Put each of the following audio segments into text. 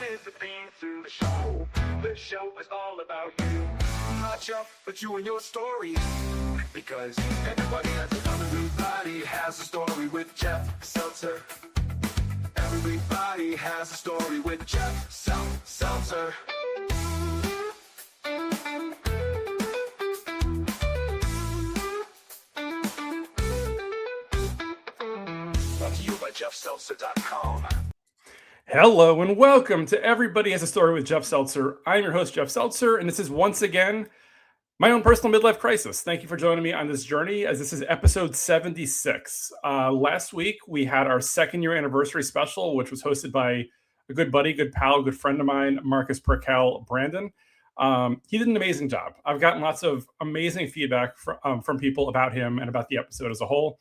is the theme to the show. The show is all about you. Not Jeff, but you and your stories. Because everybody has a story with Jeff Seltzer. Everybody has a story with Jeff Seltzer. Brought to you by JeffSeltzer.com. Hello and welcome to Everybody Has a Story with Jeff Seltzer. I'm your host, Jeff Seltzer, and this is once again my own personal midlife crisis. Thank you for joining me on this journey, as this is episode 76. Last week, we had our second-year anniversary special, which was hosted by a good buddy, good pal, good friend of mine, Marcus Percal Brandon. He did an amazing job. I've gotten lots of amazing feedback from people about him and about the episode as a whole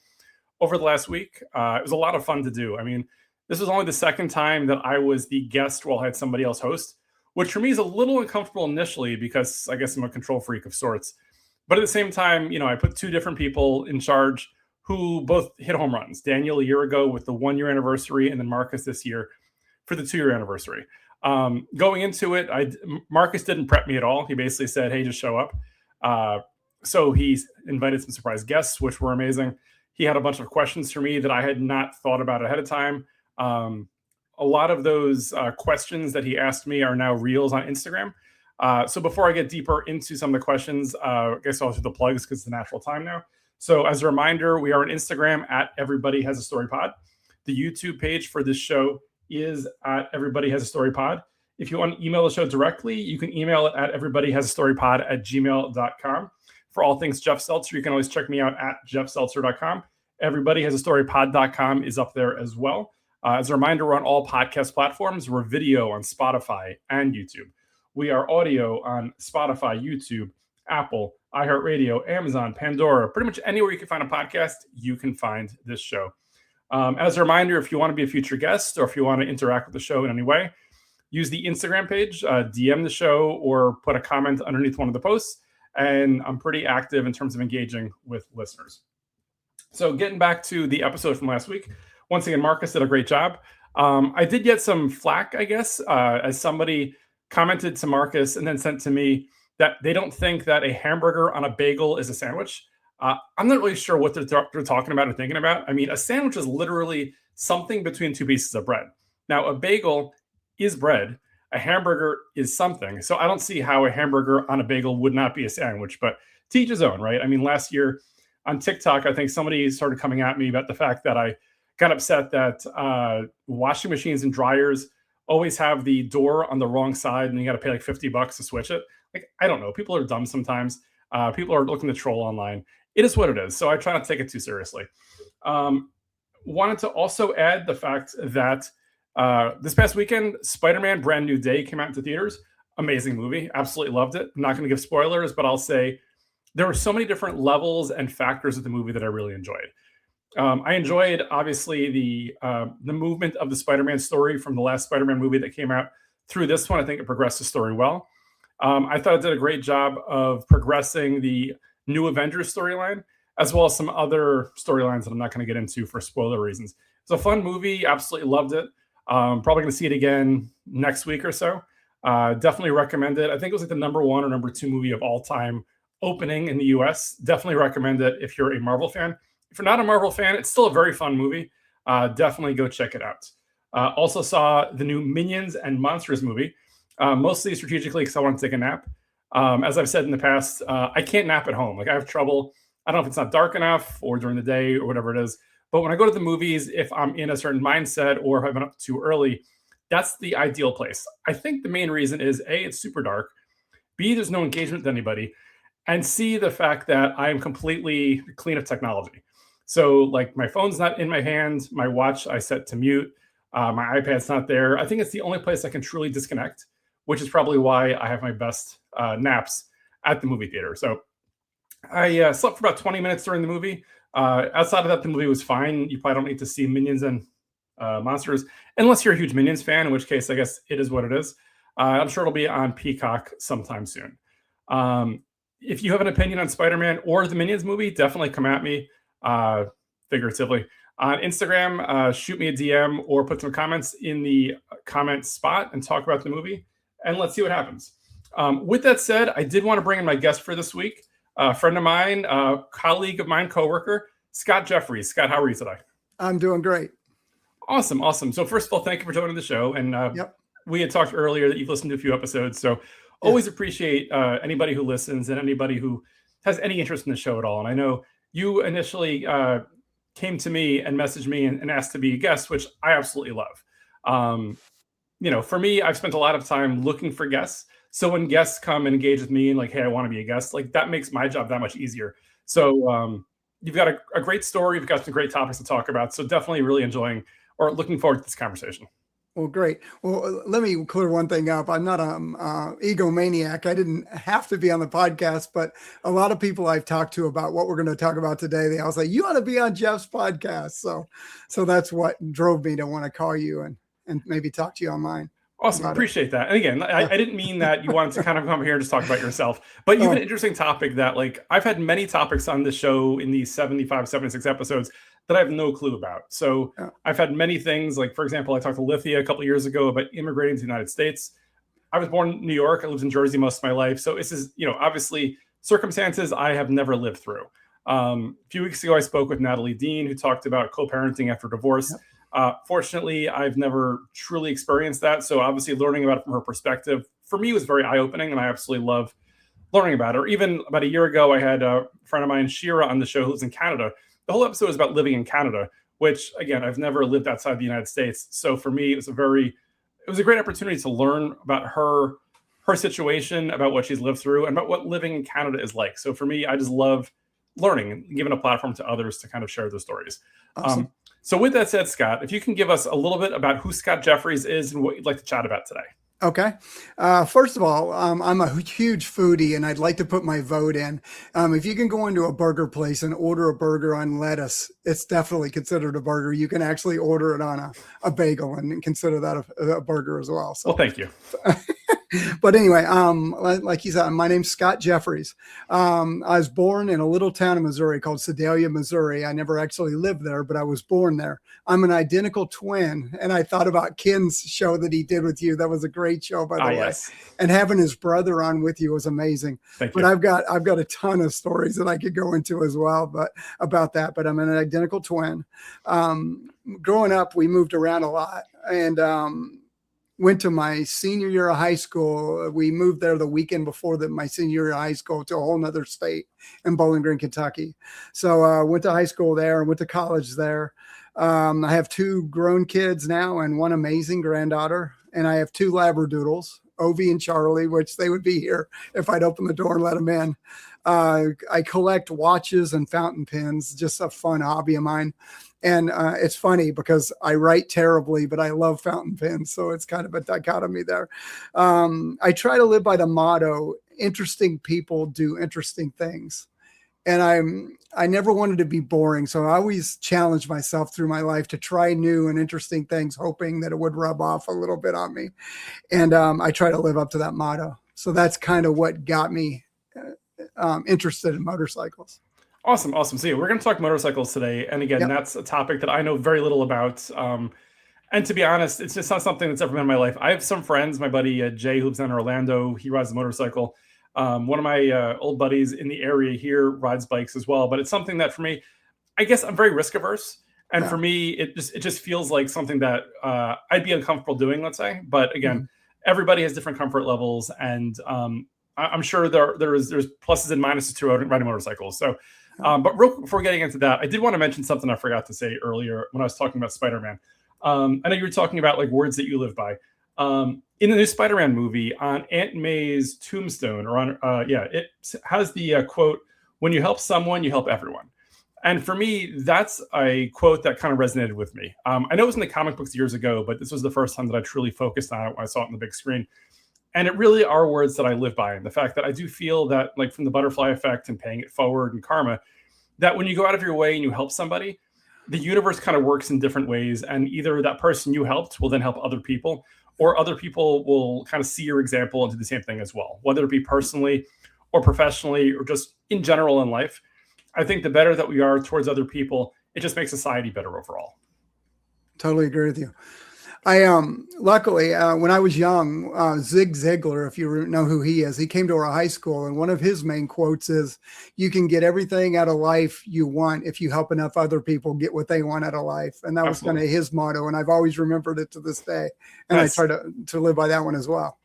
over the last week. It was a lot of fun to do. I mean, this was only the second time that I was the guest while I had somebody else host, which for me is a little uncomfortable initially because I guess I'm a control freak of sorts. But at the same time, you know, I put two different people in charge who both hit home runs. Daniel a year ago with the 1-year anniversary, and then Marcus this year for the 2-year anniversary. Going into it, Marcus didn't prep me at all. He basically said, hey, just show up. So he invited some surprise guests, which were amazing. He had a bunch of questions for me that I had not thought about ahead of time. A lot of those questions that he asked me are now reels on Instagram. So before I get deeper into some of the questions, I guess I'll do the plugs because it's the natural time now. So as a reminder, we are on Instagram at Everybody Has a Story Pod. The YouTube page for this show is at Everybody Has a Story Pod. If you want to email the show directly, you can email it at everybodyhasastorypod@gmail.com. For all things Jeff Seltzer, you can always check me out at jeffseltzer.com. Everybodyhasastorypod.com is up there as well. As a reminder, we're on all podcast platforms. We're video on Spotify and YouTube. We are audio on Spotify, YouTube, Apple, iHeartRadio, Amazon, Pandora. Pretty much anywhere you can find a podcast, you can find this show. As a reminder, if you want to be a future guest or if you want to interact with the show in any way, use the Instagram page, DM the show, or put a comment underneath one of the posts. And I'm pretty active in terms of engaging with listeners. So getting back to the episode from last week, once again, Marcus did a great job. I did get some flack, I guess, as somebody commented to Marcus and then sent to me that they don't think that a hamburger on a bagel is a sandwich. I'm not really sure what they're talking about or thinking about. I mean, a sandwich is literally something between two pieces of bread. Now, a bagel is bread. A hamburger is something. So I don't see how a hamburger on a bagel would not be a sandwich, but to each his own, right? I mean, last year on TikTok, I think somebody started coming at me about the fact that I got upset that washing machines and dryers always have the door on the wrong side and you got to pay like $50 to switch it. Like, I don't know. People are dumb sometimes. People are looking to troll online. It is what it is. So I try not to take it too seriously. Wanted to also add the fact that this past weekend, Spiderman Brand New Day came out into theaters. Amazing movie. Absolutely loved it. I'm not going to give spoilers, but I'll say there were so many different levels and factors of the movie that I really enjoyed. I enjoyed, obviously, the movement of the Spider-Man story from the last Spider-Man movie that came out through this one. I think it progressed the story well. I thought it did a great job of progressing the New Avengers storyline, as well as some other storylines that I'm not going to get into for spoiler reasons. It's a fun movie. Absolutely loved it. Probably going to see it again next week or so. Definitely recommend it. I think it was like the number 1 or number 2 movie of all time opening in the US. Definitely recommend it if you're a Marvel fan. If you're not a Marvel fan, it's still a very fun movie. Definitely go check it out. Also saw the new Minions and Monsters movie, mostly strategically because I want to take a nap. As I've said in the past, I can't nap at home. Like, I have trouble. I don't know if it's not dark enough or during the day or whatever it is. But when I go to the movies, if I'm in a certain mindset or if I've been up too early, that's the ideal place. I think the main reason is A, it's super dark. B, there's no engagement with anybody. And C, the fact that I am completely clean of technology. So, like, my phone's not in my hand. My watch I set to mute. My iPad's not there. I think it's the only place I can truly disconnect, which is probably why I have my best naps at the movie theater. So I slept for about 20 minutes during the movie. Outside of that, the movie was fine. You probably don't need to see Minions and Monsters unless you're a huge Minions fan, in which case I guess it is what it is. I'm sure it'll be on Peacock sometime soon. If you have an opinion on Spider-Man or the Minions movie, definitely come at me figuratively On Instagram, shoot me a DM or put some comments in the comment spot and talk about the movie, and let's see what happens. With that said, I did want to bring in my guest for this week, a friend of mine, colleague of mine, coworker, Scott Jeffries. Scott, how are you today? I'm doing great. Awesome. So first of all, thank you for joining the show. And Yep. we had talked earlier that you've listened to a few episodes, so always appreciate anybody who listens and anybody who has any interest in the show at all. And I know you initially came to me and messaged me and asked to be a guest, which I absolutely love. For me, I've spent a lot of time looking for guests. So when guests come and engage with me and like, hey, I want to be a guest, like that makes my job that much easier. So you've got a great story. You've got some great topics to talk about. So definitely really enjoying or looking forward to this conversation. Well, great. Well, let me clear one thing up. I'm not an egomaniac. I didn't have to be on the podcast, but a lot of people I've talked to about what we're going to talk about today, they all say, you ought to be on Jeff's podcast. So that's what drove me to want to call you and maybe talk to you on mine. Awesome. Appreciate that. And again, I didn't mean that you wanted to kind of come here and just talk about yourself, but you have an interesting topic that like I've had many topics on the show in these 75, 76 episodes that I have no clue about. So I've had many things like, for example, I talked to Lithia a couple of years ago about immigrating to the United States. I was born in New York. I lived in Jersey most of my life. So this is, obviously circumstances I have never lived through. A few weeks ago, I spoke with Natalie Dean, who talked about co-parenting after divorce. Fortunately, I've never truly experienced that. So obviously learning about it from her perspective, for me, was very eye-opening, and I absolutely love learning about it. Or even about a year ago, I had a friend of mine, Shira, on the show who lives in Canada. The whole episode was about living in Canada, which, again, I've never lived outside the United States. So for me, it was a great opportunity to learn about her situation, about what she's lived through, and about what living in Canada is like. So for me, I just love learning and giving a platform to others to kind of share their stories. Awesome. So with that said, Scott, if you can give us a little bit about who Scott Jeffries is and what you'd like to chat about today. Okay. First of all, I'm a huge foodie and I'd like to put my vote in. If you can go into a burger place and order a burger on lettuce, it's definitely considered a burger. You can actually order it on a bagel and consider that a burger as well. So, well, thank you. But anyway, like you said, my name's Scott Jeffries. I was born in a little town in Missouri called Sedalia, Missouri. I never actually lived there, but I was born there. I'm an identical twin. And I thought about Ken's show that he did with you. That was a great show, by the way. Yes. And having his brother on with you was amazing. Thank you. But I've got a ton of stories that I could go into as well, but about that. But I'm an identical twin. Growing up, we moved around a lot, and went to my senior year of high school. We moved there the weekend before my senior year of high school to a whole nother state in Bowling Green, Kentucky. So went to high school there and went to college there. I have 2 grown kids now and 1 amazing granddaughter. And I have 2 Labradoodles, Ovi and Charlie, which they would be here if I'd open the door and let them in. I collect watches and fountain pens, just a fun hobby of mine. And it's funny because I write terribly, but I love fountain pens. So it's kind of a dichotomy there. I try to live by the motto, interesting people do interesting things. And I never wanted to be boring. So I always challenged myself through my life to try new and interesting things, hoping that it would rub off a little bit on me. And I try to live up to that motto. So that's kind of what got me interested in motorcycles. Awesome. So yeah, we're going to talk motorcycles today. And again, that's a topic that I know very little about. And to be honest, it's just not something that's ever been in my life. I have some friends, my buddy Jay, who lives in Orlando. He rides a motorcycle. One of my old buddies in the area here rides bikes as well. But it's something that for me, I guess I'm very risk averse. And for me, it just feels like something that I'd be uncomfortable doing, let's say. But again, everybody has different comfort levels. And I'm sure there's pluses and minuses to riding motorcycles. So, but real quick, before getting into that, I did want to mention something I forgot to say earlier when I was talking about Spiderman. I know you were talking about like words that you live by. In the new Spider-Man movie, on Aunt May's tombstone, or on it has the quote, "When you help someone, you help everyone." And for me, that's a quote that kind of resonated with me. I know it was in the comic books years ago, but this was the first time that I truly focused on it when I saw it on the big screen. And it really are words that I live by. And the fact that I do feel that, like from the butterfly effect and paying it forward and karma, that when you go out of your way and you help somebody, the universe kind of works in different ways. And either that person you helped will then help other people, or other people will kind of see your example and do the same thing as well, whether it be personally or professionally or just in general in life. I think the better that we are towards other people it just makes society better overall. Totally agree with you. I luckily when I was young, Zig Ziglar, if you know who he is, he came to our high school, and one of his main quotes is, "You can get everything out of life you want if you help enough other people get what they want out of life." And that was kind of his motto, and I've always remembered it to this day. And I try to live by that one as well.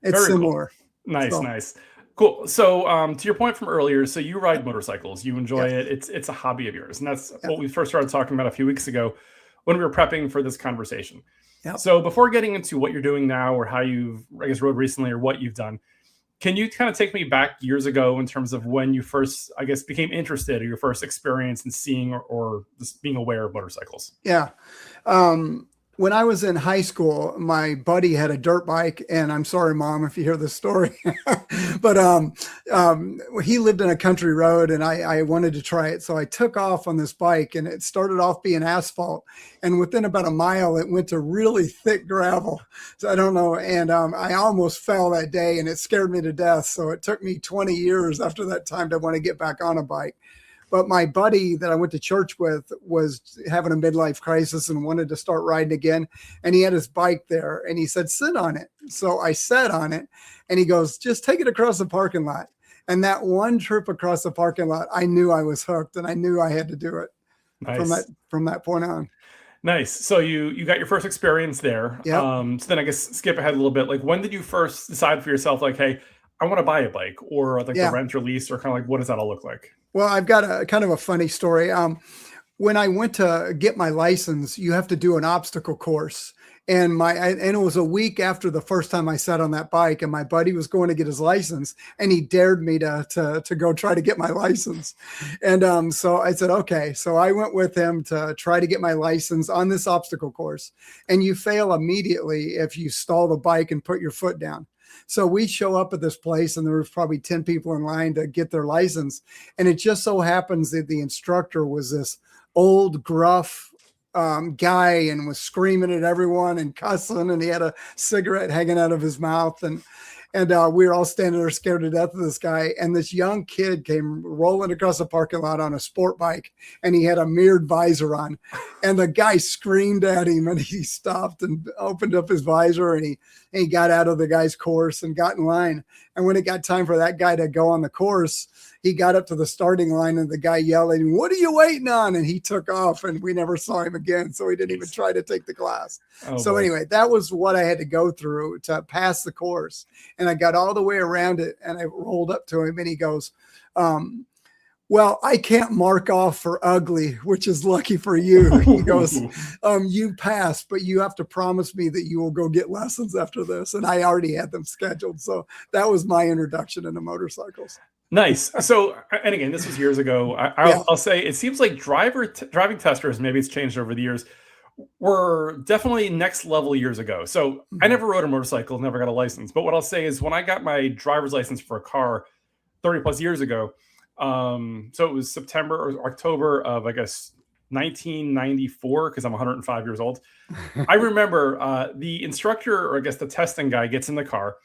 It's Very similar. Cool. Nice. Cool. So to your point from earlier, so you ride motorcycles, you enjoy it. It's a hobby of yours, and that's what we first started talking about a few weeks ago when we were prepping for this conversation. Yep. So before getting into what you're doing now or how you've, I guess, rode recently or what you've done, can you kind of take me back years ago in terms of when you first, I guess, became interested or your first experience in seeing or just being aware of motorcycles? Yeah. When I was in high school, my buddy had a dirt bike, and I'm sorry, Mom, if you hear this story, but he lived in a country road, and I wanted to try it. So I took off on this bike, and it started off being asphalt, and within about a mile, it went to really thick gravel. So I don't know. And I almost fell that day, and it scared me to death. So it took me 20 years after that time to want to get back on a bike. But my buddy that I went to church with was having a midlife crisis and wanted to start riding again. And he had his bike there, and he said, "Sit on it." So I sat on it, and he goes, "Just take it across the parking lot." And that one trip across the parking lot, I knew I was hooked, and I knew I had to do it. Nice. From that point on. Nice. So you got your first experience there. Yep. So then I guess skip ahead a little bit. Like, when did you first decide for yourself, like, hey, I want to buy a bike, or like the rent or lease, or kind of like, what does that all look like? Well, I've got a kind of a funny story. When I went to get my license, you have to do an obstacle course. And it was a week after the first time I sat on that bike, and my buddy was going to get his license, and he dared me to go try to get my license. And so I said, okay. So I went with him to try to get my license on this obstacle course. And you fail immediately if you stall the bike and put your foot down. So we show up at this place, and there was probably 10 people in line to get their license. And it just so happens that the instructor was this old, gruff guy, and was screaming at everyone and cussing, and he had a cigarette hanging out of his mouth. And we were all standing there scared to death of this guy. And this young kid came rolling across the parking lot on a sport bike, and he had a mirrored visor on. And the guy screamed at him, and he stopped and opened up his visor, and he got out of the guy's course and got in line. And when it got time for that guy to go on the course, he got up to the starting line, and the guy yelled at him, "What are you waiting on?" And he took off, and we never saw him again. So he didn't even try to take the class. Anyway, that was what I had to go through to pass the course. And I got all the way around it, and I rolled up to him, and he goes, "Well, I can't mark off for ugly, which is lucky for you." He goes, "You passed, but you have to promise me that you will go get lessons after this." And I already had them scheduled. So that was my introduction into motorcycles. Nice. So, and again, this was years ago. I'll say it seems like driving testers, maybe it's changed over the years, were definitely next level years ago. So I never rode a motorcycle, never got a license. But what I'll say is when I got my driver's license for a car 30 plus years ago, so it was September or October of, I guess, 1994, because I'm 105 years old. I remember the instructor, or I guess the testing guy, gets in the car,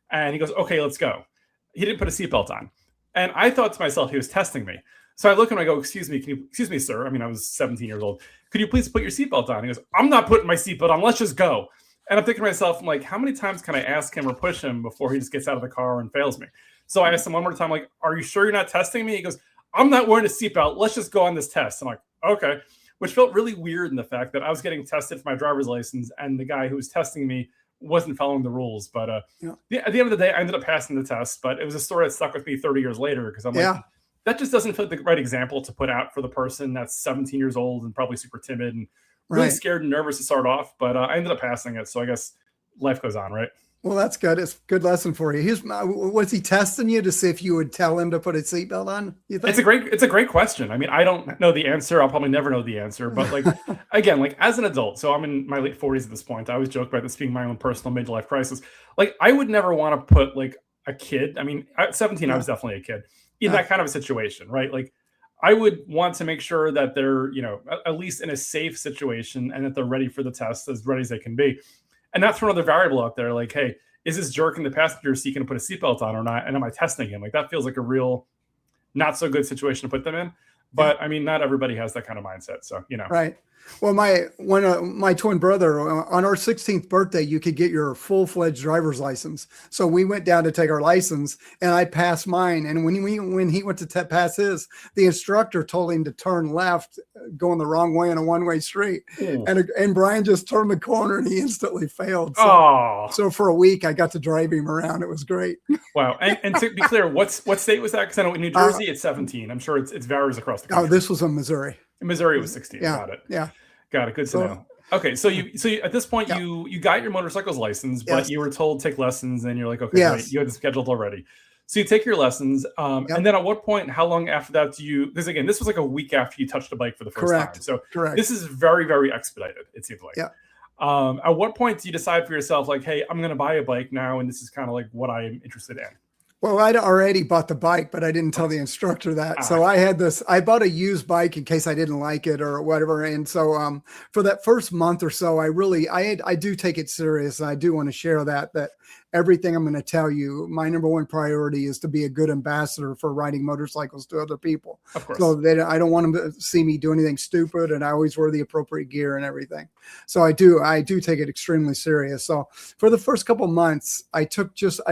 and he goes, "Okay, let's go." He didn't put a seatbelt on. And I thought to myself, he was testing me. So I look and I go, excuse me, sir. I mean, I was 17 years old. "Could you please put your seatbelt on?" He goes, "I'm not putting my seatbelt on. Let's just go." And I'm thinking to myself, I'm like, how many times can I ask him or push him before he just gets out of the car and fails me? So I asked him one more time, like, "Are you sure you're not testing me?" He goes, "I'm not wearing a seatbelt. Let's just go on this test." I'm like, okay. Which felt really weird in the fact that I was getting tested for my driver's license, and the guy who was testing me wasn't following the rules. But at the end of the day, I ended up passing the test. But it was a story that stuck with me 30 years later, because I'm like, that just doesn't feel like the right example to put out for the person that's 17 years old and probably super timid and really scared and nervous to start off. But I ended up passing it. So I guess life goes on, right? Well, that's good. It's a good lesson for you. Was he testing you to see if you would tell him to put a seatbelt on? You think? It's a great question. I mean, I don't know the answer. I'll probably never know the answer. But like, again, like as an adult, so I'm in my late 40s at this point. I always joke about this being my own personal midlife crisis. Like, I would never want to put like a kid. I mean, at 17, I was definitely a kid in that kind of a situation, right? Like, I would want to make sure that they're, at least in a safe situation, and that they're ready for the test, as ready as they can be. And not throw another variable out there, like, hey, is this jerk in the passenger seat going to put a seatbelt on or not? And am I testing him? Like, that feels like a real not so good situation to put them in. But I mean, not everybody has that kind of mindset. So, Right. Well, my twin brother, on our 16th birthday, you could get your full-fledged driver's license. So we went down to take our license, and I passed mine. And when he went to pass his, the instructor told him to turn left, going the wrong way in a one-way street. And Brian just turned the corner, and he instantly failed. So for a week, I got to drive him around. It was great. Wow. And to be clear, what state was that? Because I know in New Jersey it's 17. I'm sure it varies across the country. Oh, this was in Missouri. In Missouri was 16. Yeah. Got it. Yeah. Got it. Good to know. Okay, so you at this point you got your motorcycle's license, but you were told to take lessons, and you're like, okay, right, you had it scheduled already. So you take your lessons, and then at what point, how long after that do you? Because again, this was like a week after you touched the bike for the first time. So this is very, very expedited. It seems like. Yeah. At what point do you decide for yourself, like, hey, I'm going to buy a bike now, and this is kind of like what I am interested in? Well, I'd already bought the bike, but I didn't tell the instructor that. So I bought a used bike in case I didn't like it or whatever. And so for that first month or so, I do take it serious. And I do want to share that everything I'm going to tell you, my number one priority is to be a good ambassador for riding motorcycles to other people. Of course. So I don't want them to see me do anything stupid, and I always wear the appropriate gear and everything. So I do take it extremely serious. So for the first couple months, I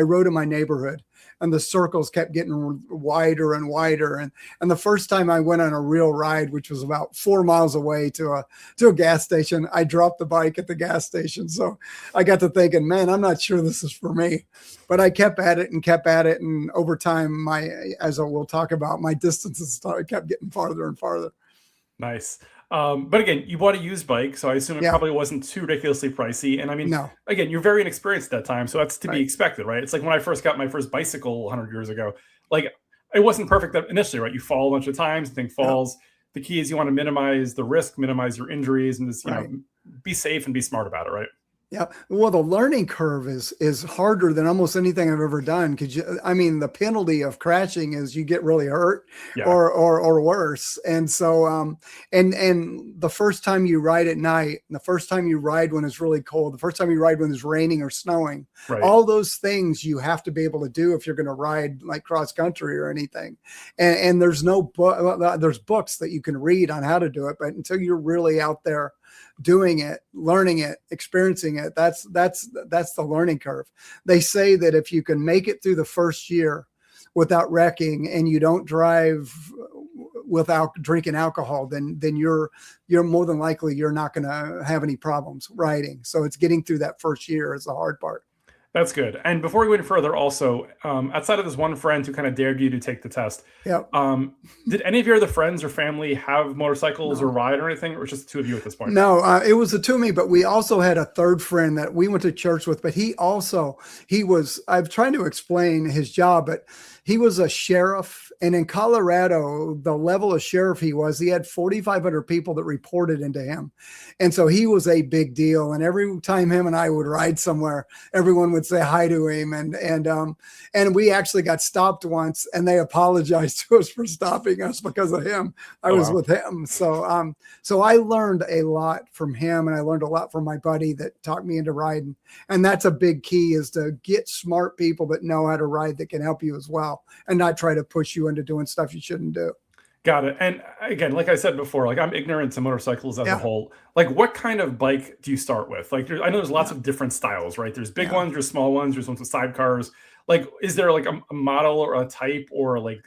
rode in my neighborhood, and the circles kept getting wider and wider. And the first time I went on a real ride, which was about 4 miles away to a gas station, I dropped the bike at the gas station. So I got to thinking, man, I'm not sure this is for me. But I kept at it. And over time, as we'll talk about, my distances kept getting farther and farther. Nice. But again, you bought a used bike, so I assume it probably wasn't too ridiculously pricey. And I mean, again, you're very inexperienced at that time, so that's to be expected, right? It's like when I first got my first bicycle 100 years ago, like it wasn't perfect initially, right? You fall a bunch of times, the thing falls. The key is you want to minimize the risk, minimize your injuries, and just be safe and be smart about it, right? Yeah. Well, the learning curve is harder than almost anything I've ever done. Because the penalty of crashing is you get really hurt or worse. And so, and the first time you ride at night, the first time you ride when it's really cold, the first time you ride when it's raining or snowing, all those things you have to be able to do if you're going to ride like cross country or anything. And there's there's books that you can read on how to do it, but until you're really out there doing it, learning it, experiencing it, that's the learning curve. They say that if you can make it through the first year without wrecking and you don't drive without drinking alcohol, then you're more than likely you're not going to have any problems riding. So it's getting through that first year is the hard part. That's good. And before we go any further, also, outside of this one friend who kind of dared you to take the test, did any of your other friends or family have motorcycles or ride or anything, or was just the two of you at this point? No, it was the two of me, but we also had a third friend that we went to church with, but I'm trying to explain his job, but he was a sheriff. And in Colorado, the level of sheriff he had 4,500 people that reported into him. And so he was a big deal. And every time him and I would ride somewhere, everyone would say hi to him. And we actually got stopped once, and they apologized to us for stopping us because of him. I was with him. So I learned a lot from him, and I learned a lot from my buddy that talked me into riding. And that's a big key, is to get smart people that know how to ride that can help you as well, and not try to push you into doing stuff you shouldn't do. Got it. And again, like I said before, like I'm ignorant to motorcycles as a whole. Like, what kind of bike do you start with? Like, I know there's lots of different styles, right? There's big ones, there's small ones, there's ones with sidecars. Like, is there like a model or a type or like?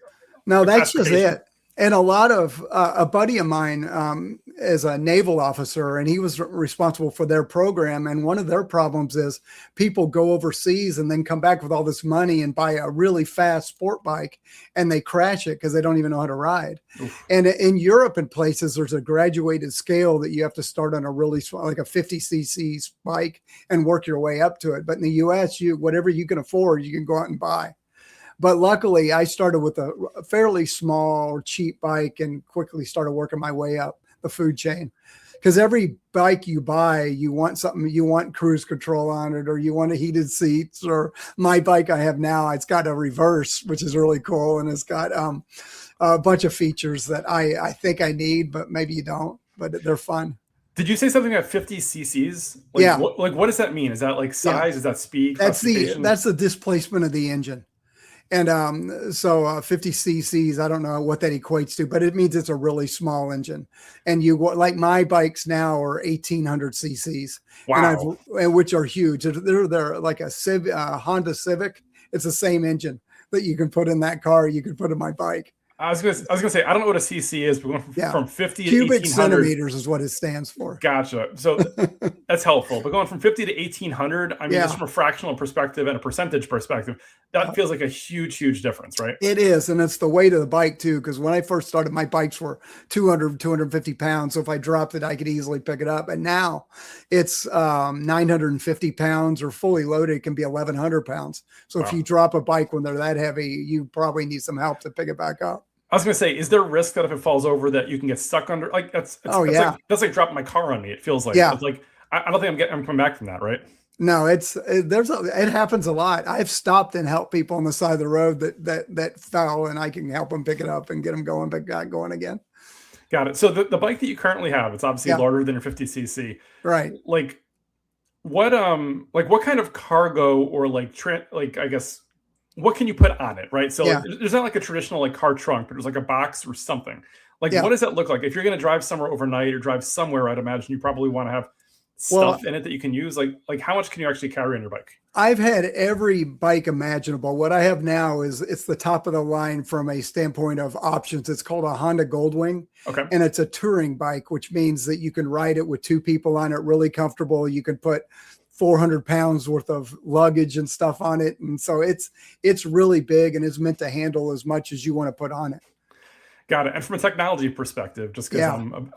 No, that's just it. And a lot of a buddy of mine is a naval officer, and he was responsible for their program. And one of their problems is people go overseas and then come back with all this money and buy a really fast sport bike, and they crash it because they don't even know how to ride. Oof. And in Europe and places, there's a graduated scale that you have to start on a really small, like a 50 cc bike, and work your way up to it. But in the US, whatever you can afford, you can go out and buy. But luckily, I started with a fairly small or cheap bike and quickly started working my way up the food chain. Because every bike you buy, you want something, you want cruise control on it, or you want heated seats. Or my bike I have now, it's got a reverse, which is really cool. And it's got a bunch of features that I think I need, but maybe you don't, but they're fun. Did you say something at 50 cc's? What does that mean? Is that like size? Is that speed? That's the displacement of the engine. And so 50 cc's, I don't know what that equates to, but it means it's a really small engine. And like my bikes now are 1800 cc's, Wow. and which are huge. They're like a Honda Civic. It's the same engine that you can put in that car. You can put in my bike. I was gonna say I don't know what a CC is, but going from 50 to Cubic 1800 centimeters is what it stands for. Gotcha. So that's helpful. But going from 50 to 1800, I mean, just from a fractional perspective and a percentage perspective, that feels like a huge difference, right? It is. And it's the weight of the bike too. Because when I first started, my bikes were 250 pounds. So if I dropped it, I could easily pick it up. And now it's 950 pounds, or fully loaded, it can be 1100 pounds. So if you drop a bike when they're that heavy, you probably need some help to pick it back up. I was going to say, is there a risk that if it falls over that you can get stuck under? Like that's like dropping my car on me. It feels like, it's like, I don't think I'm coming back from that, right? No, it happens a lot. I've stopped and helped people on the side of the road that fell, and I can help them pick it up and get them going, but got going again. Got it. So the bike that you currently have, it's obviously larger than your 50 cc. Right. Like what kind of cargo or I guess, what can you put on it, right? So there's not like a traditional like car trunk, but there's like a box or something. Like what does that look like? If you're going to drive somewhere overnight or drive somewhere, I'd imagine you probably want to have stuff in it that you can use. Like how much can you actually carry on your bike? I've had every bike imaginable. What I have now it's the top of the line from a standpoint of options. It's called a Honda Goldwing. Okay. And it's a touring bike, which means that you can ride it with two people on it, really comfortable. You can put 400 pounds worth of luggage and stuff on it. And so it's really big, and it's meant to handle as much as you want to put on it. Got it. And from a technology perspective, just because I'm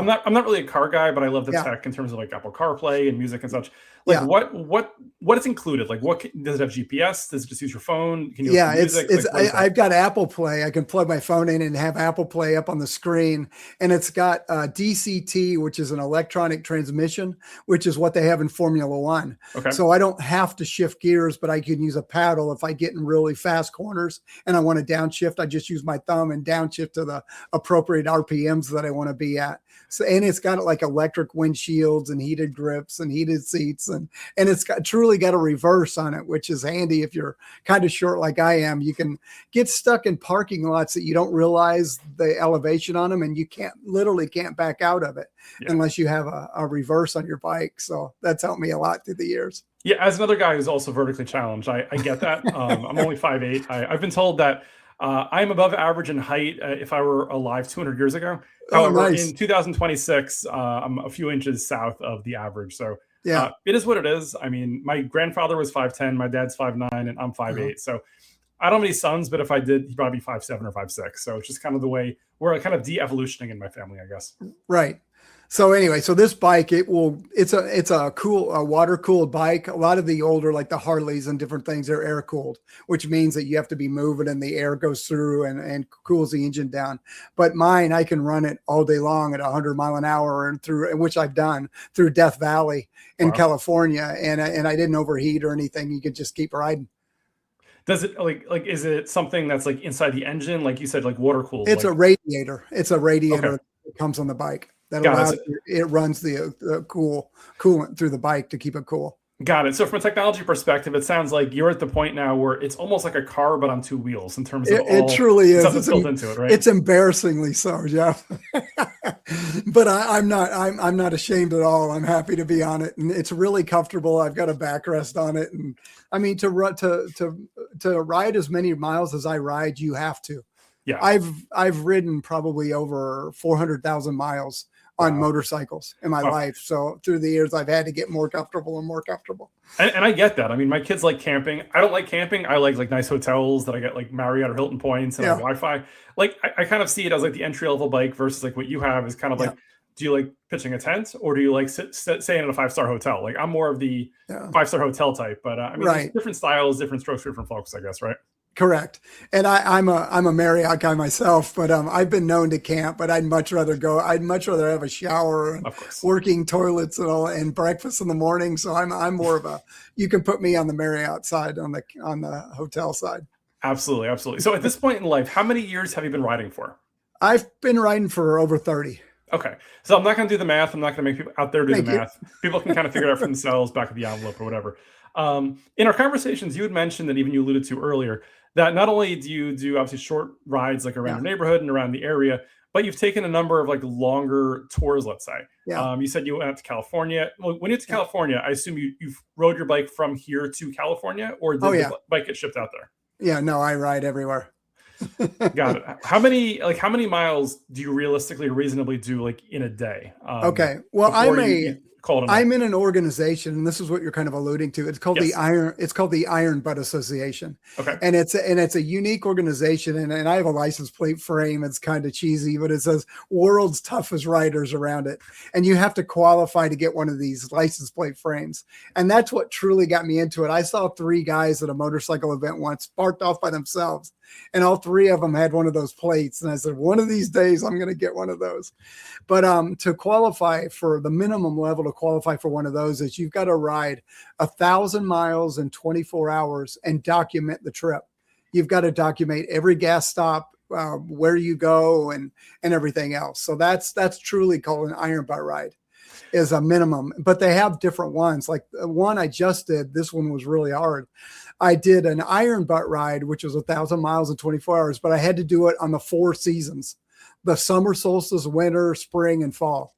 not really a car guy, but I love the tech in terms of like Apple CarPlay and music and such. Like what is included? Like does it have GPS? Does it just use your phone? Can you listen to music? I've got Apple Play. I can plug my phone in and have Apple Play up on the screen. And it's got DCT, which is an electronic transmission, which is what they have in Formula One. Okay. So I don't have to shift gears, but I can use a paddle if I get in really fast corners and I want to downshift. I just use my thumb and downshift to the appropriate RPMs that I want to be at. So, and it's got like electric windshields and heated grips and heated seats, and it's truly got a reverse on it, which is handy if you're kind of short like I am. You can get stuck in parking lots that you don't realize the elevation on them, and you literally can't back out of it unless you have a reverse on your bike. So that's helped me a lot through the years. Yeah, as another guy who's also vertically challenged, I get that. I'm only 5'8". I've been told that I'm above average in height if I were alive 200 years ago. However, in 2026, I'm a few inches south of the average. So it is what it is. I mean, my grandfather was 5'10", my dad's 5'9", and I'm 5'8". So I don't have any sons, but if I did, he'd probably be 5'7" or 5'6". So it's just kind of the way we're kind of de-evolutioning in my family, I guess. Right. So anyway, so this bike, it's a cool, water cooled bike. A lot of the older, like the Harleys and different things, are air cooled, which means that you have to be moving and the air goes through and cools the engine down. But mine, I can run it all day long at 100 mile an hour and which I've done through Death Valley in California. And I didn't overheat or anything. You could just keep riding. Does it like is it something that's like inside the engine? Like you said, like water cooled? It's a radiator. It's a radiator that comes on the bike. That allows it runs the coolant through the bike to keep it cool. Got it. So from a technology perspective, it sounds like you're at the point now where it's almost like a car, but on two wheels in terms of it truly is. It's built into it, right? It's embarrassingly so, Jeff. But I'm not ashamed at all. I'm happy to be on it, and it's really comfortable. I've got a backrest on it, and I mean to ride as many miles as I ride, you have to. Yeah, I've ridden probably over 400,000 miles on motorcycles in my life. So through the years, I've had to get more comfortable and more comfortable. And I get that. I mean, my kids like camping. I don't like camping. I like nice hotels that I get like Marriott or Hilton points and Wi-Fi. Like I kind of see it as like the entry level bike versus like what you have is kind of like, do you like pitching a tent or do you like staying in a 5-star hotel? Like I'm more of the 5-star hotel type, but I mean, there's different styles, different strokes for different folks, I guess, right? Correct. And I'm a Marriott guy myself, but I've been known to camp, but I'd much rather have a shower and working toilets and all and breakfast in the morning. So I'm more of you can put me on the Marriott side on the hotel side. Absolutely. Absolutely. So at this point in life, how many years have you been riding for? I've been riding for over 30. Okay. So I'm not going to do the math. I'm not going to make people out there do the math. People can kind of figure it out for themselves back at the envelope or whatever. In our conversations, you had mentioned that even you alluded to earlier that not only do you do obviously short rides like around Yeah. your neighborhood and around the area, but you've taken a number of like longer tours, let's say. Yeah. You said you went out to California. Well, when you went to Yeah. California, I assume you rode your bike from here to California, or Oh did yeah. the bike get shipped out there? Yeah. No, I ride everywhere. Got it. How many miles do you realistically reasonably do like in a day? Okay. Well, Before you call it a night? I'm in an organization, and this is what you're kind of alluding to. It's called Yes. It's called the Iron Butt Association, Okay. and it's a unique organization. And I have a license plate frame. It's kind of cheesy, but it says "World's Toughest Riders" around it, and you have to qualify to get one of these license plate frames. And that's what truly got me into it. I saw 3 guys at a motorcycle event once parked off by themselves, and all 3 of them had one of those plates. And I said, one of these days, I'm going to get one of those. But to qualify for the minimum level to qualify for one of those is you've got to ride 1,000 miles in 24 hours and document the trip. You've got to document every gas stop, where you go, and everything else. So that's truly called an iron butt ride, is a minimum. But they have different ones. Like the one I just did, this one was really hard. I did an iron butt ride, which was 1,000 miles in 24 hours, but I had to do it on the 4 seasons: the summer solstice, winter, spring, and fall.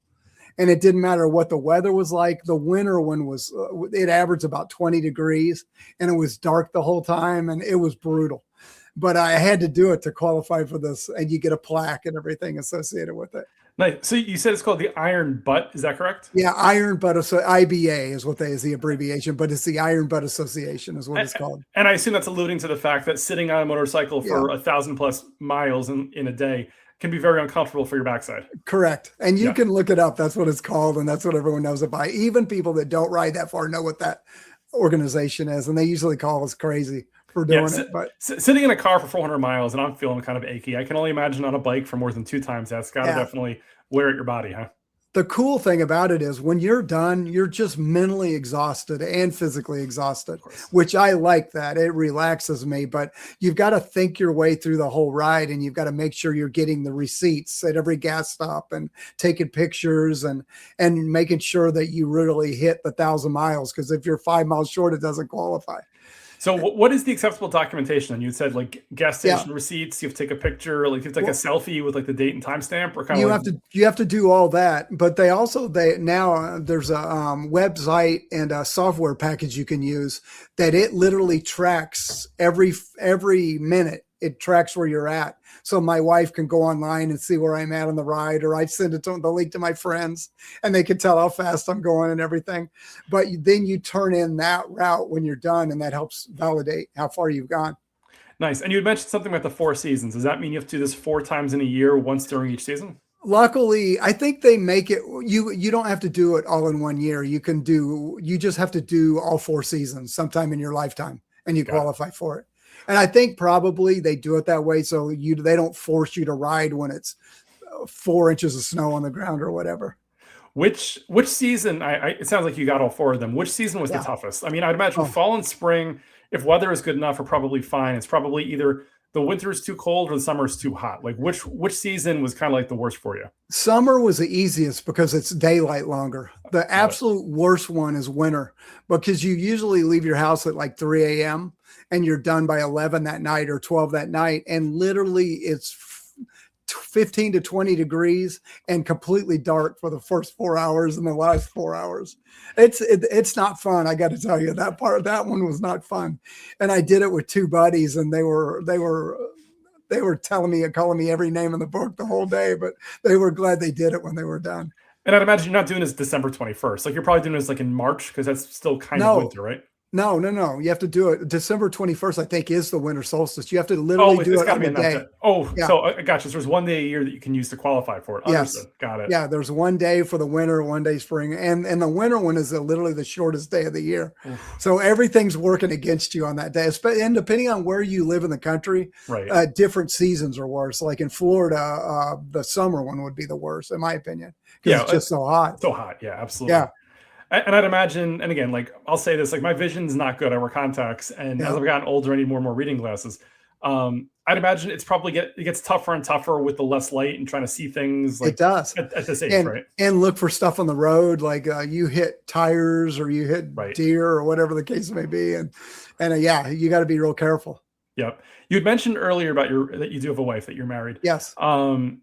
And it didn't matter what the weather was like. The winter one was, it averaged about 20 degrees, and it was dark the whole time, and it was brutal. But I had to do it to qualify for this, and you get a plaque and everything associated with it. Nice. So you said it's called the Iron Butt. Is that correct? Yeah, Iron Butt, IBA is what is the abbreviation, but it's the Iron Butt Association is what it's called. And I assume that's alluding to the fact that sitting on a motorcycle for 1,000+ miles in a day can be very uncomfortable for your backside. Correct. And you can look it up. That's what it's called. And that's what everyone knows it by. Even people that don't ride that far know what that organization is. And they usually call us crazy for doing it. But sitting in a car for 400 miles and I'm feeling kind of achy, I can only imagine on a bike for more than 2 times. That's got to definitely wear at your body, huh? The cool thing about it is when you're done, you're just mentally exhausted and physically exhausted, which I like that. It relaxes me, but you've got to think your way through the whole ride, and you've got to make sure you're getting the receipts at every gas stop and taking pictures and making sure that you really hit the 1,000 miles. Because if you're 5 miles short, it doesn't qualify. So what is the acceptable documentation? And you said like gas station receipts, you have to take a picture, like you have to take a selfie with like the date and timestamp, or kind of you have to do all that. But now there's a website and a software package you can use that it literally tracks every minute. It tracks where you're at. So my wife can go online and see where I'm at on the ride, or I send it to the link to my friends and they can tell how fast I'm going and everything. But then you turn in that route when you're done, and that helps validate how far you've gone. Nice. And you had mentioned something about the 4 seasons. Does that mean you have to do this 4 times in a year, once during each season? Luckily, I think they make it, you don't have to do it all in one year. You just have to do all 4 seasons sometime in your lifetime, and you qualify for it. And I think probably they do it that way so they don't force you to ride when it's 4 inches of snow on the ground or whatever. Which season? It sounds like you got all 4 of them. Which season was the toughest? I mean, I'd imagine fall and spring, if weather is good enough, are probably fine. It's probably either the winter is too cold or the summer is too hot. Like which season was kind of like the worst for you? Summer was the easiest because it's daylight longer. The absolute worst one is winter, because you usually leave your house at like 3 a.m. and you're done by 11 that night or 12 that night. And literally it's 15 to 20 degrees and completely dark for the first 4 hours and the last 4 hours. It's not fun. I got to tell you, that one was not fun. And I did it with 2 buddies, and they were calling me every name in the book the whole day, but they were glad they did it when they were done. And I'd imagine you're not doing this December 21st. Like you're probably doing this like in March, because that's still kind of winter, right? No. You have to do it. December 21st, I think, is the winter solstice. You have to literally do it on the day. So I gotcha. So there's one day a year that you can use to qualify for it. Understood. Got it. Yeah, there's one day for the winter, one day spring. And the winter one is literally the shortest day of the year. Oof. So everything's working against you on that day. And depending on where you live in the country, different seasons are worse. Like in Florida, the summer one would be the worst, in my opinion, because it's just so hot. So hot. Yeah, absolutely. Yeah. And I'd imagine, and again, like I'll say this, like my vision's not good. I wear contacts, and as I've gotten older, I need more and more reading glasses. I'd imagine it's probably it gets tougher and tougher with the less light and trying to see things It like does. at this age, right? And look for stuff on the road, like you hit tires or you hit Right. deer or whatever the case may be. And yeah, you got to be real careful. Yep. You had mentioned earlier about that you do have a wife, that you're married. Yes.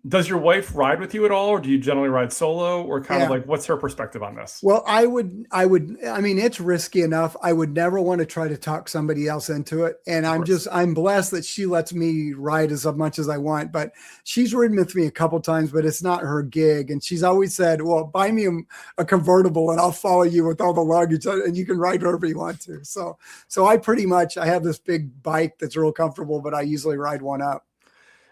Does your wife ride with you at all, or do you generally ride solo, or kind of Yeah. like what's her perspective on this? Well, I mean, it's risky enough. I would never want to try to talk somebody else into it. And I'm blessed that she lets me ride as much as I want, but she's ridden with me a couple times, but it's not her gig. And she's always said, well, buy me a convertible and I'll follow you with all the luggage and you can ride wherever you want to. So I have this big bike that's real comfortable, but I usually ride one up.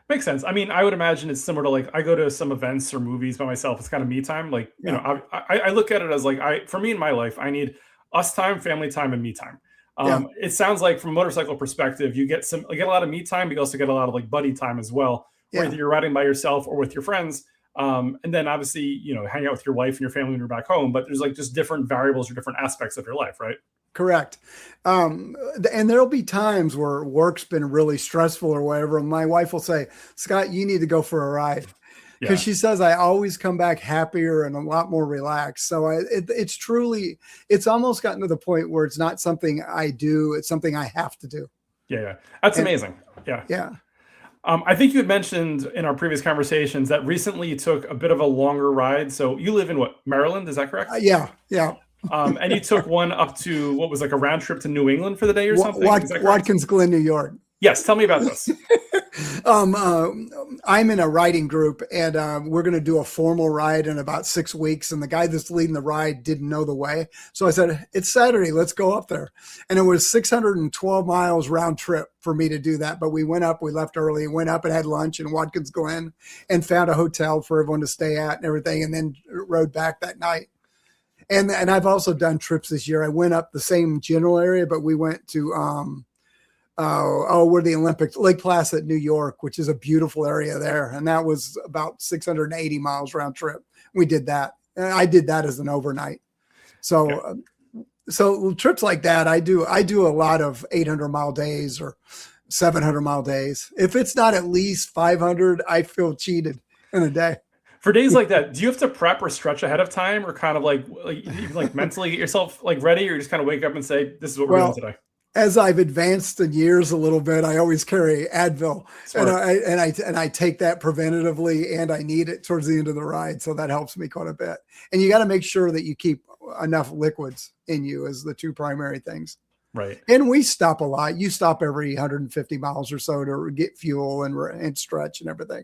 Makes sense. I mean, I would imagine it's similar to like I go to some events or movies by myself. It's kind of me time. Like, you know, I look at it as like for me in my life, I need us time, family time, and me time. It sounds like from a motorcycle perspective, you get a lot of me time, but you also get a lot of like buddy time as well, whether you're riding by yourself or with your friends. And then obviously, you know, hang out with your wife and your family when you're back home, but there's like just different variables or different aspects of your life, right? Correct. And there'll be times where work's been really stressful or whatever. And my wife will say, Scott, you need to go for a ride. Because she says I always come back happier and a lot more relaxed. So it's almost gotten to the point where it's not something I do. It's something I have to do. Yeah. That's amazing. Yeah. Yeah. I think you had mentioned in our previous conversations that recently you took a bit of a longer ride. So you live in what, Maryland? Is that correct? Yeah. And you took one up to what was like a round trip to New England for the day or something? Watkins Glen, New York. Yes. Tell me about this. I'm in a riding group and we're going to do a formal ride in about 6 weeks. And the guy that's leading the ride didn't know the way. So I said, it's Saturday, let's go up there. And it was 612 miles round trip for me to do that. But we went up, we left early, went up and had lunch in Watkins Glen and found a hotel for everyone to stay at and everything. And then rode back that night. And I've also done trips this year. I went up the same general area, but we went to, where the Olympics, Lake Placid, New York, which is a beautiful area there. And that was about 680 miles round trip. We did that. And I did that as an overnight. So, so trips like that, I do a lot of 800-mile days or 700-mile days. If it's not at least 500, I feel cheated in a day. For days like that, do you have to prep or stretch ahead of time, or kind of like mentally get yourself like ready, or you just kind of wake up and say, "This is what we're doing today"? As I've advanced in years a little bit, I always carry Advil, and I take that preventatively, and I need it towards the end of the ride, so that helps me quite a bit. And you got to make sure that you keep enough liquids in you as the two primary things. Right. And we stop a lot. You stop every 150 miles or so to get fuel and stretch and everything.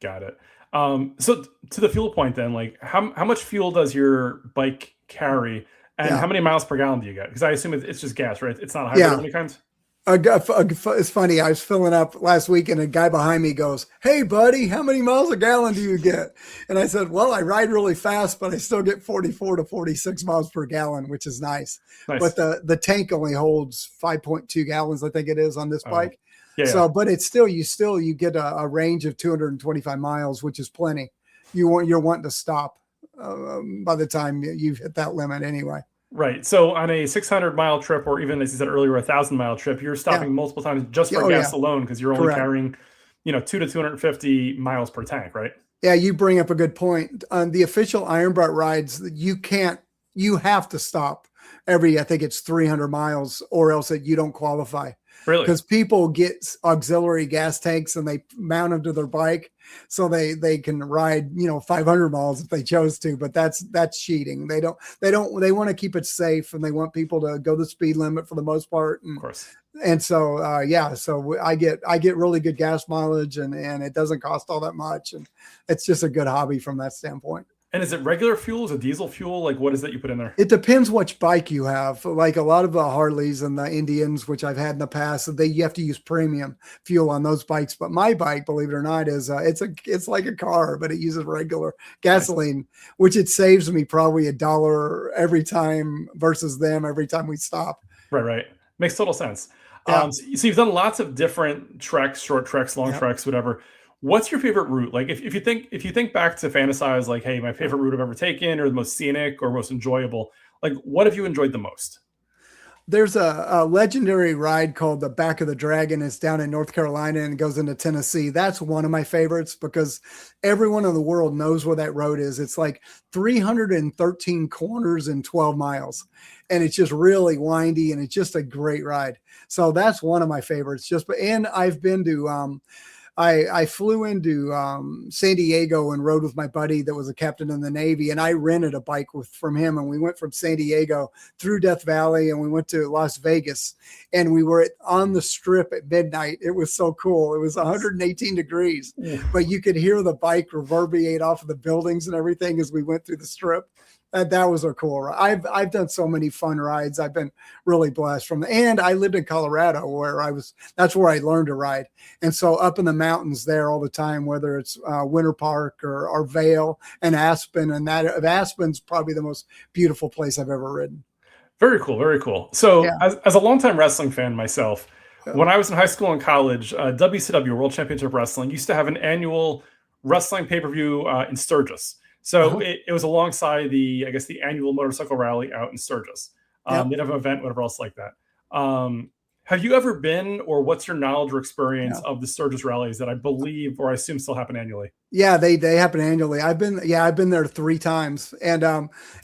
Got it. So to the fuel point then, like how much fuel does your bike carry, and how many miles per gallon do you get? Because I assume it's just gas, right? It's not a hybrid of any kind? It's funny. I was filling up last week and a guy behind me goes, "Hey buddy, how many miles a gallon do you get?" And I said, "Well, I ride really fast, but I still get 44 to 46 miles per gallon, which is nice. But the tank only holds 5.2 gallons, I think it is, on this bike. So, but it's still, you get a range of 225 miles, which is plenty. You're wanting to stop by the time you've hit that limit anyway. Right. So on a 600-mile trip, or even as you said earlier, a 1,000-mile trip, you're stopping multiple times just for gas alone, because you're only carrying, 2 to 250 miles per tank, right? Yeah, you bring up a good point. On the official Iron Butt rides, you have to stop every, I think it's 300 miles, or else you don't qualify. Really? Because people get auxiliary gas tanks and they mount them to their bike, so they can ride 500 miles if they chose to. But that's cheating. They want to keep it safe, and they want people to go the speed limit for the most part. And, of course. And so so I get really good gas mileage, and it doesn't cost all that much, and it's just a good hobby from that standpoint. And is it regular fuel? Is it diesel fuel? Like, what is that you put in there? It depends which bike you have. Like a lot of the Harleys and the Indians, which I've had in the past, you have to use premium fuel on those bikes. But my bike, believe it or not, is it's like a car, but it uses regular gasoline, which it saves me probably $1 every time versus them every time we stop. Right. Makes total sense. Yeah. So you've done lots of different treks, short treks, long treks, whatever. What's your favorite route? Like if you think back to fantasize, like, hey, my favorite route I've ever taken, or the most scenic or most enjoyable, like what have you enjoyed the most? There's a legendary ride called the Back of the Dragon. It's down in North Carolina and goes into Tennessee. That's one of my favorites because everyone in the world knows where that road is. It's like 313 corners and 12 miles. And it's just really windy and it's just a great ride. So that's one of my favorites. And I've been to I flew into San Diego and rode with my buddy that was a captain in the Navy, and I rented a bike from him, and we went from San Diego through Death Valley, and we went to Las Vegas, and we were on the Strip at midnight. It was so cool. It was 118 degrees, but you could hear the bike reverberate off of the buildings and everything as we went through the Strip. That was a cool ride. I've done so many fun rides. I've been really blessed and I lived in Colorado that's where I learned to ride. And so up in the mountains there all the time, whether it's Winter Park or Vail and Aspen, and Aspen's probably the most beautiful place I've ever ridden. Very cool. Very cool. So as a longtime wrestling fan myself, when I was in high school and college, WCW World Championship Wrestling used to have an annual wrestling pay-per-view in Sturgis. So it was alongside the annual motorcycle rally out in Sturgis. They'd have an event, whatever else like that. Have you ever been, or what's your knowledge or experience of the Sturgis rallies that I believe, or I assume still happen annually? Yeah, they happen annually. I've been there 3 times, and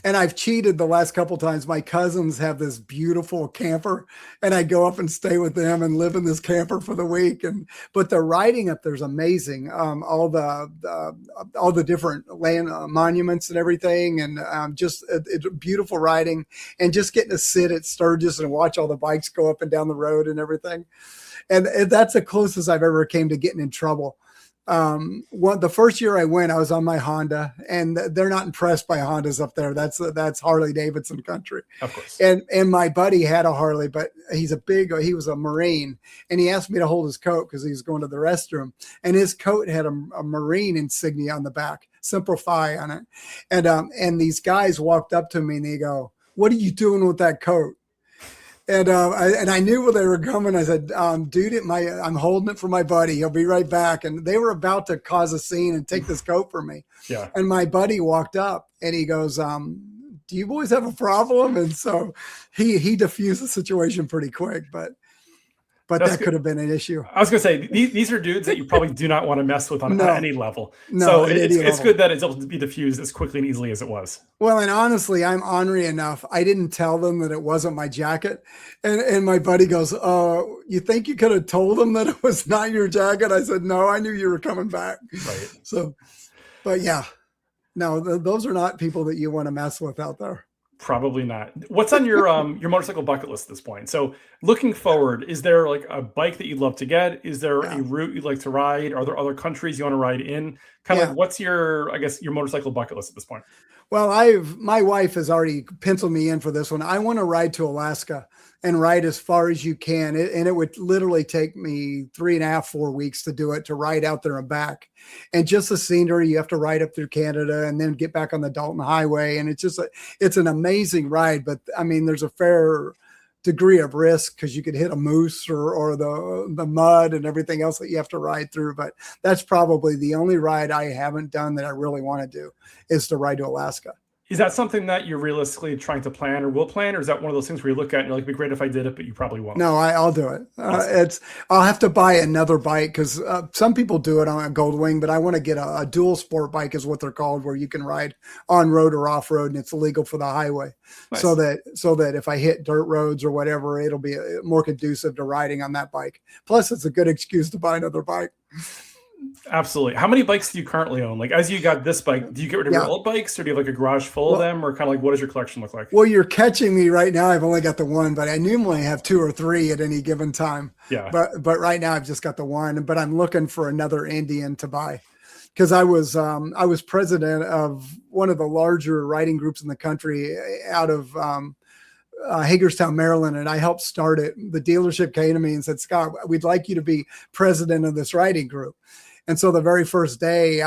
I've cheated the last couple times. My cousins have this beautiful camper, and I go up and stay with them and live in this camper for the week. But the riding up there's amazing. All the different land monuments and everything, and it's beautiful riding, and just getting to sit at Sturgis and watch all the bikes go up and down the road and everything. And that's the closest I've ever came to getting in trouble. The first year I went, I was on my Honda, and they're not impressed by Hondas up there. That's Harley Davidson country. Of course. And my buddy had a Harley, but he was a Marine, and he asked me to hold his coat because he was going to the restroom, and his coat had a Marine insignia on the back, Semper Fi on it. And these guys walked up to me and they go, "What are you doing with that coat?" And I knew where they were coming. I said, dude, I'm holding it for my buddy. He'll be right back. And they were about to cause a scene and take this coat from me. Yeah. And my buddy walked up and he goes, do you boys have a problem? And so he diffused the situation pretty quick, but that could have been an issue. I was going to say, these are dudes that you probably do not want to mess with on any level. No, so it's good that it's able to be diffused as quickly and easily as it was. Well, and honestly, I'm ornery enough. I didn't tell them that it wasn't my jacket. And my buddy goes, you think you could have told them that it was not your jacket? I said, no, I knew you were coming back. Right. So, but yeah, no, those are not people that you want to mess with out there. Probably not. What's on your motorcycle bucket list at this point? So looking forward, is there like a bike that you'd love to get? Is there a route you'd like to ride? Are there other countries you want to ride in? Kind of like what's your motorcycle bucket list at this point? Well, my wife has already penciled me in for this one. I want to ride to Alaska and ride as far as you can. And it would literally take me 3.5, 4 weeks to do it, to ride out there and back. And just the scenery, you have to ride up through Canada and then get back on the Dalton Highway. And it's an amazing ride. But I mean, there's a fair degree of risk because you could hit a moose or the mud and everything else that you have to ride through. But that's probably the only ride I haven't done that I really want to do, is to ride to Alaska. Is that something that you're realistically trying to plan or will plan? Or is that one of those things where you look at and you're like, it'd be great if I did it, but you probably won't? No, I'll do it. I'll have to buy another bike because some people do it on a Goldwing, but I want to get a dual sport bike is what they're called, where you can ride on road or off road and it's legal for the highway. Nice. So that if I hit dirt roads or whatever, it'll be more conducive to riding on that bike. Plus it's a good excuse to buy another bike. Absolutely. How many bikes do you currently own? Like, as you got this bike, do you get rid of your old bikes, or do you have like a garage full of them, or kind of like, what does your collection look like? Well, you're catching me right now. I've only got the one, but I normally have 2 or 3 at any given time. Yeah. But right now I've just got the one, but I'm looking for another Indian to buy, because I was president of one of the larger riding groups in the country out of Hagerstown, Maryland, and I helped start it. The dealership came to me and said, "Scott, we'd like you to be president of this riding group." And so the very first day,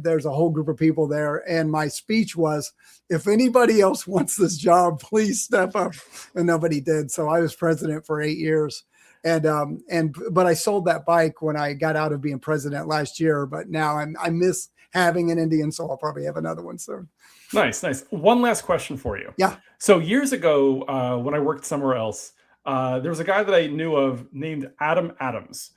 there's a whole group of people there, and my speech was, "If anybody else wants this job, please step up." And nobody did. So I was president for 8 years. But I sold that bike when I got out of being president last year. But now I miss having an Indian, so I'll probably have another one soon. Nice. One last question for you. Yeah. So years ago, when I worked somewhere else, There was a guy that I knew of named Adam Adams.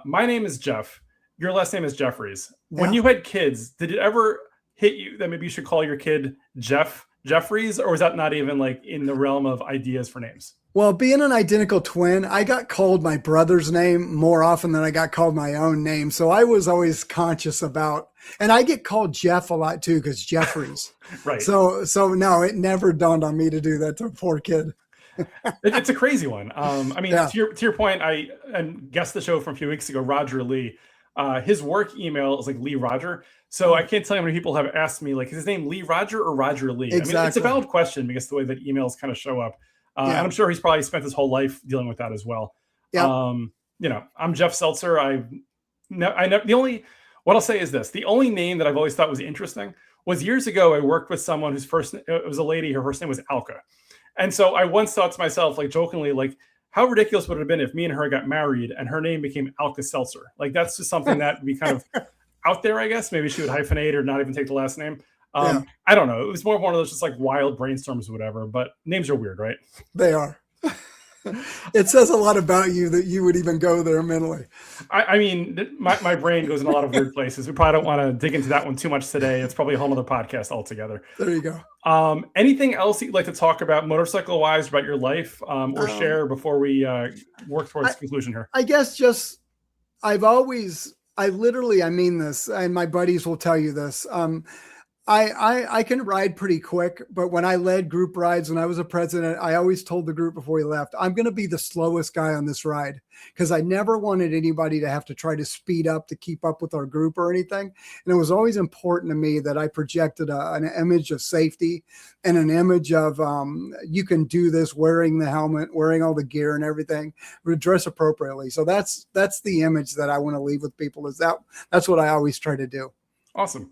My name is Jeff. Your last name is Jeffries. When Yeah. you had kids, did it ever hit you that maybe you should call your kid Jeffries, or was that not even like in the realm of ideas for names? Well, being an identical twin, I got called my brother's name more often than I got called my own name. So I was always conscious about, and I get called Jeff a lot too, because Jeffries. Right. So no, it never dawned on me to do that to a poor kid. It's a crazy one. I mean, Yeah. to your point, I guessed the show from a few weeks ago, Roger Lee. His work email is like Lee Roger. So I can't tell you how many people have asked me, like, is his name Lee Roger or Roger Lee? I mean, it's a Exactly. valid question because the way that emails kind of show up. Yeah. And I'm sure he's probably spent his whole life dealing with that as well. Yeah. I'm Jeff Seltzer. What I'll say is this: the only name that I've always thought was interesting was years ago. I worked with someone whose it was a lady. Her first name was Alka, and so I once thought to myself, like jokingly, like, how ridiculous would it have been if me and her got married and her name became Alka Seltzer? Like that's just something that would be kind of out there, I guess. Maybe she would hyphenate or not even take the last name. Yeah. I don't know. It was more of one of those just like wild brainstorms or whatever, but names are weird, right? They are. It says a lot about you that you would even go there mentally. I mean, my brain goes in a lot of weird places. We probably don't want to dig into that one too much today. It's probably a whole other podcast altogether. There you go. Anything else you'd like to talk about motorcycle wise about your life or share before we work towards conclusion here? I guess just, I mean this, and my buddies will tell you this. I can ride pretty quick, but when I led group rides, when I was a president, I always told the group before we left, I'm going to be the slowest guy on this ride because I never wanted anybody to have to try to speed up to keep up with our group or anything. And it was always important to me that I projected an image of safety and an image of you can do this wearing the helmet, wearing all the gear and everything, dress appropriately. So that's the image that I want to leave with people. That's what I always try to do. Awesome.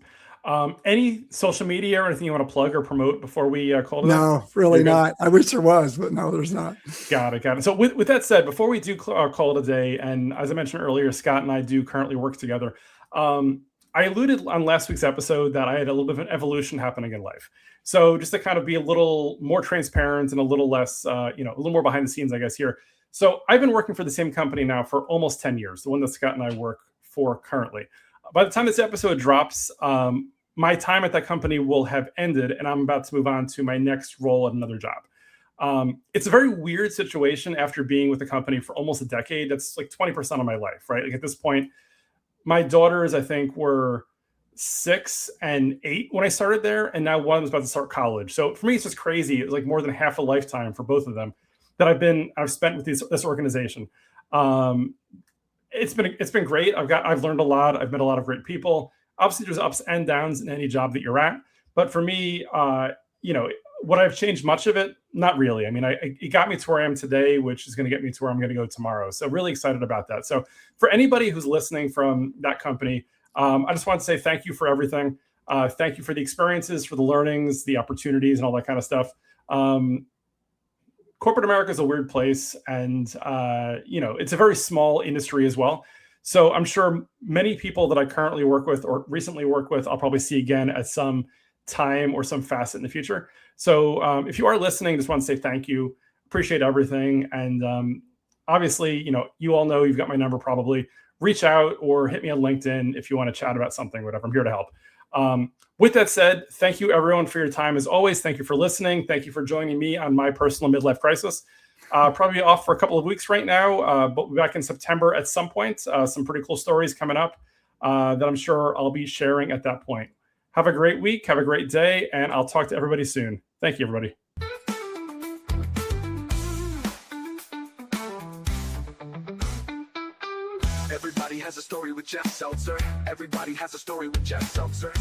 Any social media or anything you want to plug or promote before we call it? No, really not. I wish there was, but no, there's not. Got it. So with that said, before we do call it a day, and as I mentioned earlier, Scott and I do currently work together. I alluded on last week's episode that I had a little bit of an evolution happening in life. So just to kind of be a little more transparent and a little less, a little more behind the scenes, I guess, here. So I've been working for the same company now for almost 10 years, the one that Scott and I work for currently. By the time this episode drops, my time at that company will have ended, and I'm about to move on to my next role at another job. It's a very weird situation after being with the company for almost a decade. That's like 20% of my life, right? Like at this point, my daughters, I think, were 6 and 8 when I started there, and now one of them's about to start college. So for me, it's just crazy. It was like more than half a lifetime for both of them that I've spent with this organization. It's been great. I've learned a lot. I've met a lot of great people. Obviously, there's ups and downs in any job that you're at. But for me, would I've changed much of it? Not really. I mean, it got me to where I am today, which is going to get me to where I'm going to go tomorrow. So really excited about that. So for anybody who's listening from that company, I just want to say thank you for everything. Thank you for the experiences, for the learnings, the opportunities, and all that kind of stuff. Corporate America is a weird place, and it's a very small industry as well. So I'm sure many people that I currently work with or recently work with, I'll probably see again at some time or some facet in the future. So if you are listening, just want to say thank you. Appreciate everything. And obviously, you all know you've got my number probably. Reach out or hit me on LinkedIn if you want to chat about something, whatever. I'm here to help. With that said, thank you everyone for your time. As always, thank you for listening. Thank you for joining me on my personal midlife crisis. Probably off for a couple of weeks right now, but we'll be back in September at some point. Some pretty cool stories coming up that I'm sure I'll be sharing at that point. Have a great week. Have a great day. And I'll talk to everybody soon. Thank you, everybody. Everybody has a story with Jeff Seltzer. Everybody has a story with Jeff Seltzer.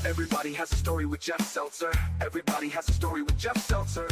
Everybody has a story with Jeff Seltzer. Everybody has a story with Jeff Seltzer.